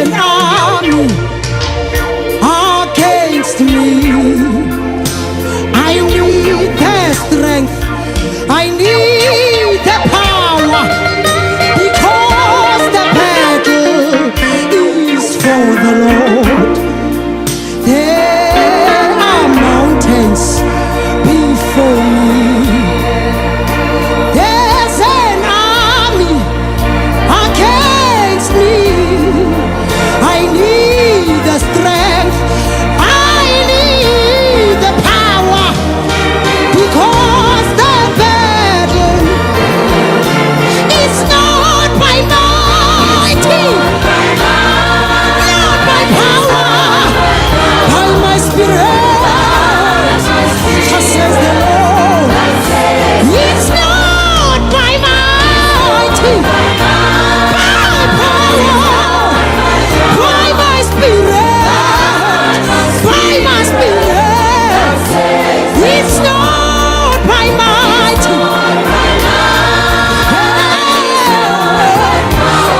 an army against me. I need their strength, I need the power, because the battle is for the Lord. There are mountains before me. There's an army against me. I need the strength, I need the power, because the battle is not by mighty, not by power, by my spirit, says the Lord. It's not by mighty, by power, by my spirit, by my spirit. It's not by mighty,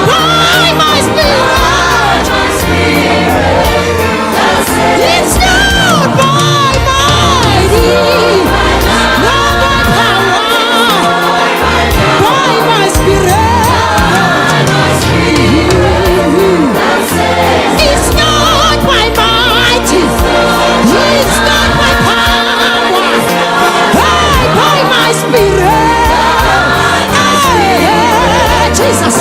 by my spirit. It's not by mighty, not by power, by my spirit. It's not by mighty, it's not by power, by my spirit. Jesus,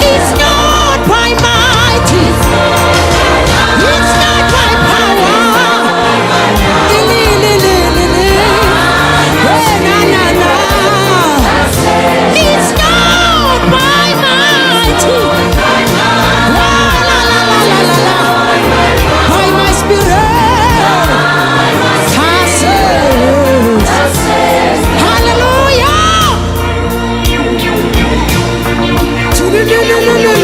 it's not by mighty, it's not by power. It's not by mighty, by my spirit. Hallelujah.